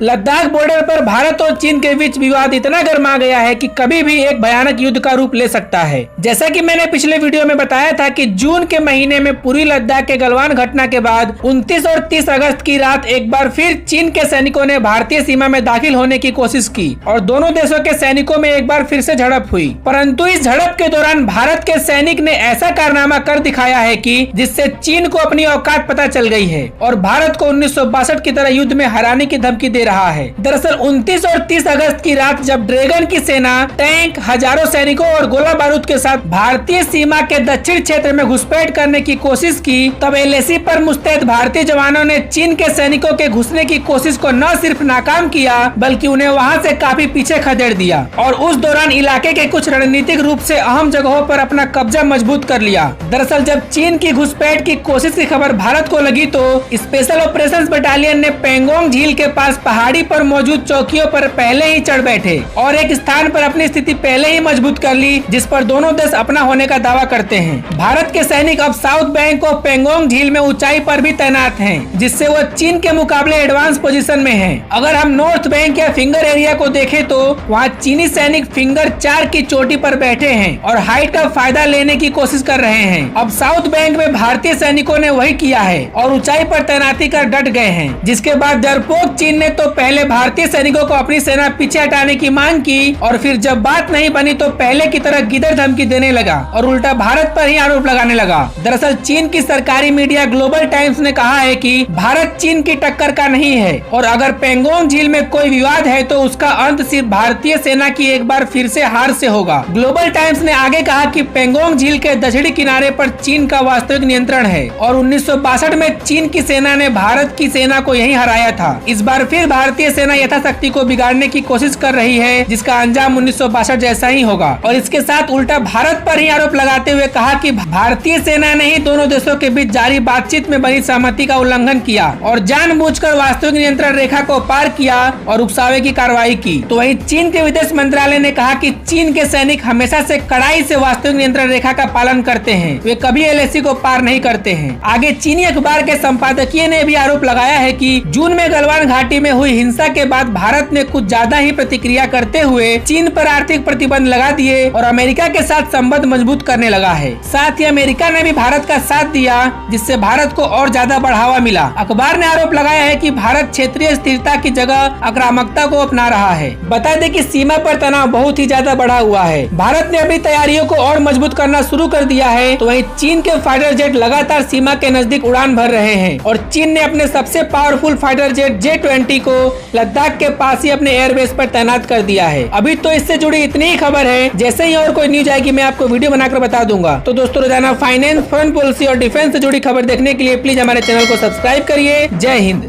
Ladakh border पर भारत और चीन के बीच विवाद इतना गर्मा गया है कि कभी भी एक भयानक युद्ध का रूप ले सकता है। जैसा कि मैंने पिछले वीडियो में बताया था कि जून के महीने में पूर्वी लद्दाख के गलवान घटना के बाद 29 और 30 अगस्त की रात एक बार फिर चीन के सैनिकों ने भारतीय सीमा में दाखिल होने की कोशिश की और दोनों देशों के सैनिकों में एक बार फिर से झड़प हुई। परंतु इस झड़प के दौरान भारत के सैनिक ने ऐसा कारनामा कर दिखाया है कि जिससे चीन को अपनी औकात पता चल गई है और भारत को 1962 की तरह युद्ध में हराने की धमकी दे रहा है। दरअसल 29 और 30 अगस्त की रात जब ड्रैगन की सेना टैंक, हजारों सैनिकों और गोला बारूद के साथ भारतीय सीमा के दक्षिण क्षेत्र में घुसपैठ करने की कोशिश की, तब एलएसी पर मुस्तैद भारतीय जवानों ने चीन के सैनिकों के घुसने की कोशिश को न सिर्फ नाकाम किया बल्कि उन्हें वहां से काफी पीछे खदेड़ दिया और उस दौरान इलाके के कुछ रणनीतिक रूप से अहम जगहों पर अपना कब्जा मजबूत कर लिया। दरअसल जब चीन की घुसपैठ की कोशिश की खबर भारत को लगी तो स्पेशल ऑपरेशंस बटालियन ने पेंगोंग झील के पास पहाड़ी पर मौजूद चौकियों पर पहले ही चढ़ बैठे और एक स्थान पर अपनी स्थिति पहले ही मजबूत कर ली जिस पर दोनों देश अपना होने का दावा करते हैं। भारत के सैनिक अब साउथ बैंक ऑफ पेंगोंग झील में ऊंचाई पर भी तैनात हैं, जिससे वो चीन के मुकाबले एडवांस पोजीशन में हैं। अगर हम नॉर्थ बैंक या फिंगर एरिया को देखें तो वहाँ चीनी सैनिक फिंगर 4 की चोटी पर बैठे हैं और हाइट का फायदा लेने की कोशिश कर रहे हैं। अब साउथ बैंक में भारतीय सैनिकों ने वही किया है और ऊंचाई पर तैनाती कर डट गए हैं, जिसके बाद डरपोक चीन ने तो पहले भारतीय सैनिकों को अपनी सेना पीछे हटाने की मांग की और फिर जब बात नहीं बनी तो पहले की तरह गिदड़ धमकी देने लगा और उल्टा भारत पर ही आरोप लगाने लगा। दरअसल चीन की सरकारी मीडिया ग्लोबल टाइम्स ने कहा है कि भारत चीन की टक्कर का नहीं है और अगर पेंगोंग झील में कोई विवाद है तो उसका अंत सिर्फ भारतीय सेना की एक बार फिर से हार से होगा। ग्लोबल टाइम्स ने आगे कहा कि पेंगोंग झील के दक्षिणी किनारे पर चीन का वास्तविक नियंत्रण है और 1962 में चीन की सेना ने भारत की सेना को यहीं हराया था। इस बार फिर भारतीय सेना यथाशक्ति को बिगाड़ने की कोशिश कर रही है जिसका अंजाम 1962 जैसा ही होगा और इसके साथ उल्टा भारत पर ही आरोप लगाते हुए कहा कि भारतीय सेना ने ही दोनों देशों के बीच जारी बातचीत में बनी सहमति का उल्लंघन किया और जानबूझकर वास्तविक नियंत्रण रेखा को पार किया और उकसावे की कार्रवाई की। तो वहीं चीन के विदेश मंत्रालय ने कहा कि चीन के सैनिक हमेशा से कड़ाई से वास्तविक नियंत्रण रेखा का पालन करते हैं, वे कभी एलएसी को पार नहीं करते हैं। आगे चीनी अखबार के संपादकीय ने भी आरोप लगाया है कि जून में गलवान घाटी में हुई हिंसा के बाद भारत ने कुछ ज्यादा ही प्रतिक्रिया करते हुए चीन पर आर्थिक प्रतिबंध लगा दिए और अमेरिका के साथ संबंध मजबूत करने लगा है। साथ ही अमेरिका ने भी भारत का साथ दिया जिससे भारत को और ज्यादा बढ़ावा मिला। अखबार ने आरोप लगाया है कि भारत क्षेत्रीय स्थिरता की जगह आक्रामकता को अपना रहा है। बता दें कि सीमा पर तनाव बहुत ही ज्यादा बढ़ा हुआ है। भारत ने अभी तैयारियों को और मजबूत करना शुरू कर दिया है तो वहीं चीन के फाइटर जेट लगातार सीमा के नजदीक उड़ान भर रहे हैं और चीन ने अपने सबसे पावरफुल फाइटर जेट J-20 को लद्दाख के पास ही अपने एयरबेस पर तैनात कर दिया है। अभी तो इससे जुड़ी इतनी ही खबर है, जैसे ही और कोई न्यूज आएगी मैं आपको वीडियो बनाकर बता दूंगा। तो दोस्तों रोजाना फाइनेंस, फॉरेन पॉलिसी और डिफेंस से जुड़ी खबर देखने के लिए प्लीज हमारे चैनल को सब्सक्राइब करिए। जय हिंद।